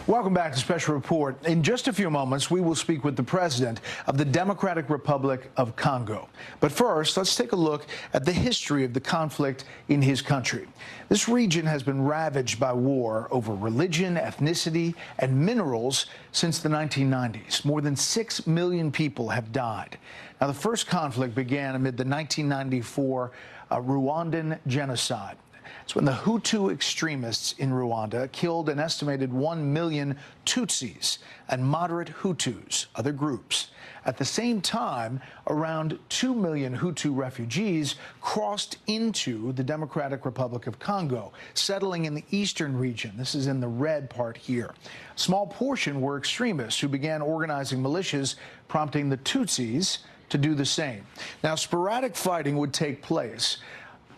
Welcome back to Special Report. In just a few moments, we will speak with the president of the Democratic Republic of Congo. But first, let's take a look at the history of the conflict in his country. This region has been ravaged by war over religion, ethnicity, and minerals since the 1990s. More than 6 million people have died. Now, the first conflict began amid the 1994 Rwandan genocide. It's when the Hutu extremists in Rwanda killed an estimated 1 million Tutsis and moderate Hutus, other groups. At the same time, around 2 million Hutu refugees crossed into the Democratic Republic of Congo, settling in the eastern region. This is in the red part here. A small portion were extremists who began organizing militias, prompting the Tutsis to do the same. Now, sporadic fighting would take place,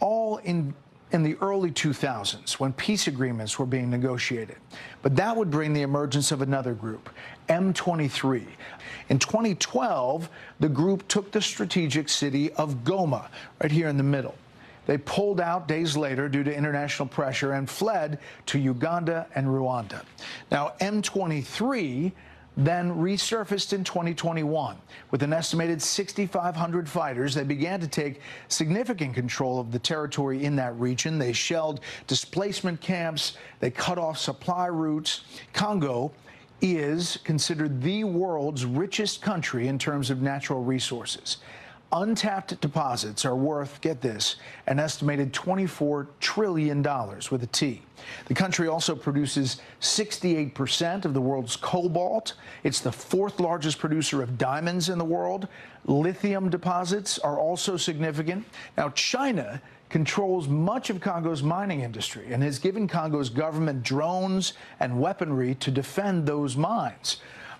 all in the early 2000s, when peace agreements were being negotiated. But that would bring the emergence of another group, M23. In 2012, the group took the strategic city of Goma, right here in the middle. They pulled out days later due to international pressure and fled to Uganda and Rwanda. Now, M23 then resurfaced in 2021. With an estimated 6,500 fighters, they began to take significant control of the territory in that region. They shelled displacement camps. They cut off supply routes. Congo is considered the world's richest country in terms of natural resources. Untapped deposits are worth, get this, an estimated $24 trillion with a T. The country also produces 68% of the world's cobalt. It's the fourth largest producer of diamonds in the world. Lithium deposits are also significant. Now, China controls much of Congo's mining industry and has given Congo's government drones and weaponry to defend those mines.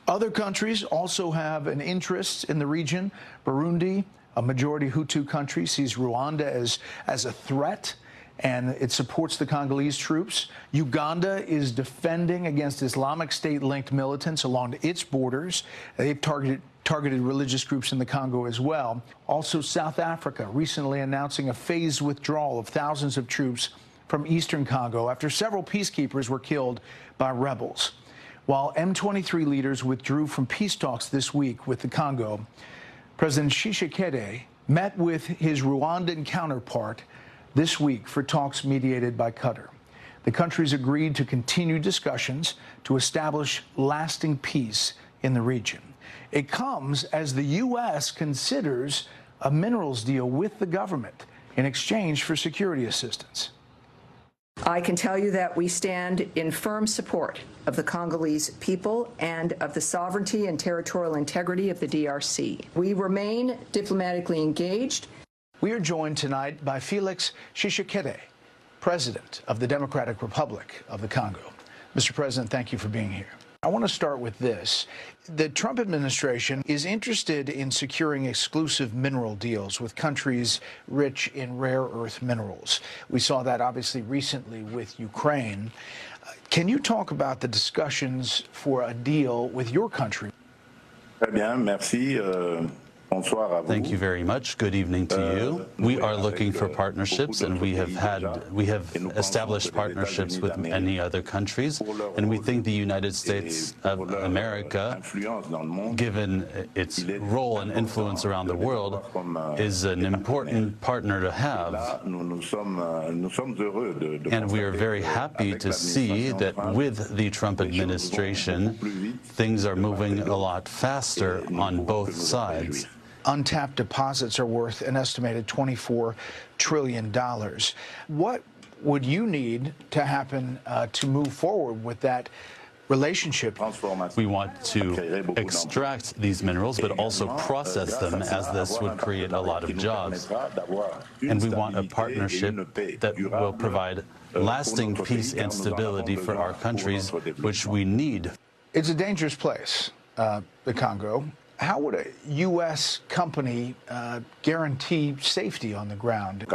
Other countries also have an interest in the region. Burundi, a majority Hutu country, sees Rwanda as a threat, and it supports the Congolese troops. Uganda is defending against Islamic State-linked militants along its borders. They've targeted religious groups in the Congo as well. Also, South Africa recently announcing a phased withdrawal of thousands of troops from eastern Congo after several peacekeepers were killed by rebels. While M23 leaders withdrew from peace talks this week with the Congo, President Tshisekedi met with his Rwandan counterpart this week for talks mediated by Qatar. The countries agreed to continue discussions to establish lasting peace in the region. It comes as the U.S. considers a minerals deal with the government in exchange for security assistance. I can tell you that we stand in firm support of the Congolese people and of the sovereignty and territorial integrity of the DRC. We remain diplomatically engaged. We are joined tonight by Felix Tshisekedi, President of the Democratic Republic of the Congo. Mr. President, thank you for being here. I want to start with this. The Trump administration is interested in securing exclusive mineral deals with countries rich in rare earth minerals. We saw that obviously recently with Ukraine. Can you talk about the discussions for a deal with your country? Très bien, merci. Thank you very much. Good evening to you. We are looking for partnerships, and we have established partnerships with many other countries, and we think the United States of America, given its role and influence around the world, is an important partner to have. And we are very happy to see that with the Trump administration, things are moving a lot faster on both sides. Untapped deposits are worth an estimated $24 trillion. What would you need to happen to move forward with that relationship? We want to extract these minerals, but also process them, as this would create a lot of jobs. And we want a partnership that will provide lasting peace and stability for our countries, which we need. It's a dangerous place, the Congo. How would a U.S. company guarantee safety on the ground?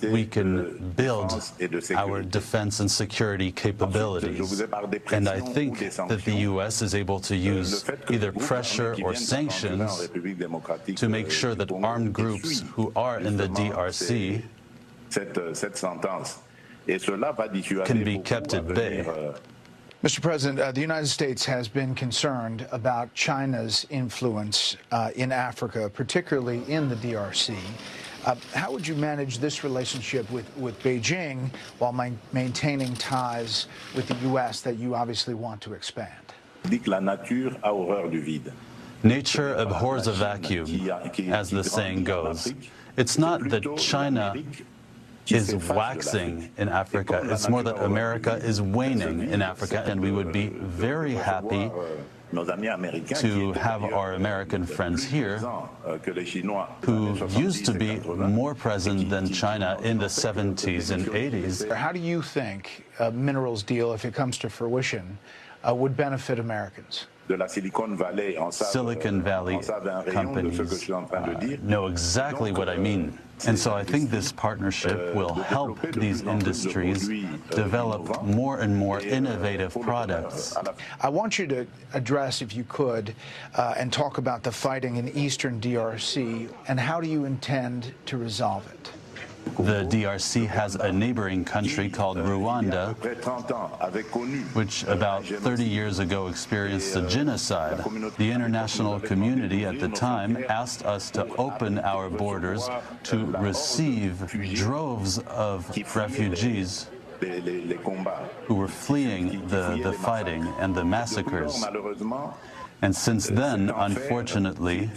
We can build our defense and security capabilities. And I think that the U.S. is able to use either pressure or sanctions to make sure that armed groups who are in the DRC can be kept at bay. Mr. President, the United States has been concerned about China's influence in Africa, particularly in the DRC. How would you manage this relationship with Beijing while maintaining ties with the U.S. that you obviously want to expand? Nature abhors a vacuum, as the saying goes. It's not that China is waxing in Africa. It's more that America is waning in Africa, and we would be very happy to have our American friends here who used to be more present than China in the 70s and 80s. How do you think a minerals deal, if it comes to fruition, would benefit Americans? Silicon Valley companies know exactly what I mean. And so I think this partnership will help these industries develop more and more innovative products. I want you to address, if you could, and talk about the fighting in eastern DRC, and how do you intend to resolve it? The DRC has a neighboring country called Rwanda, which about 30 years ago experienced a genocide. The international community at the time asked us to open our borders to receive droves of refugees who were fleeing the fighting and the massacres. And since then, unfortunately,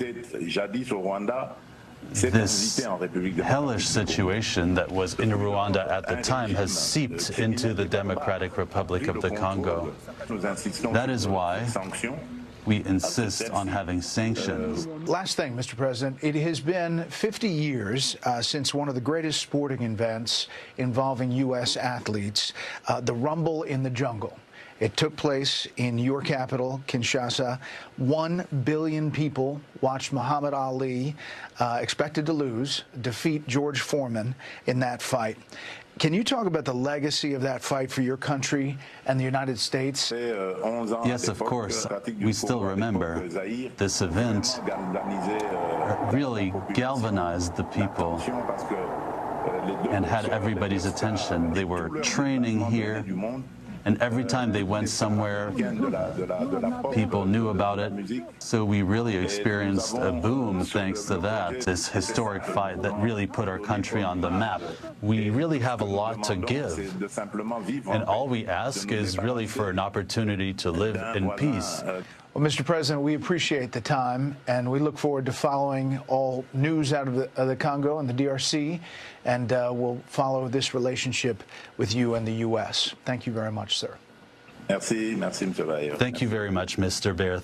this hellish situation that was in Rwanda at the time has seeped into the Democratic Republic of the Congo. That is why we insist on having sanctions. Last thing, Mr. President, it has been 50 years since one of the greatest sporting events involving U.S. athletes, the Rumble in the Jungle. It took place in your capital, Kinshasa. 1 billion people watched Muhammad Ali, expected to lose, defeat George Foreman in that fight. Can you talk about the legacy of that fight for your country and the United States? Yes, of course. We still remember this event really galvanized the people and had everybody's attention. They were training here. And every time they went somewhere, people knew about it. So we really experienced a boom thanks to that, this historic fight that really put our country on the map. We really have a lot to give. And all we ask is really for an opportunity to live in peace. Well, Mr. President, we appreciate the time, and we look forward to following all news out of the Congo and the DRC, and we'll follow this relationship with you and the U.S. Thank you very much, sir. Merci, Mr. Bayer. Thank you very much, Mr. Baer.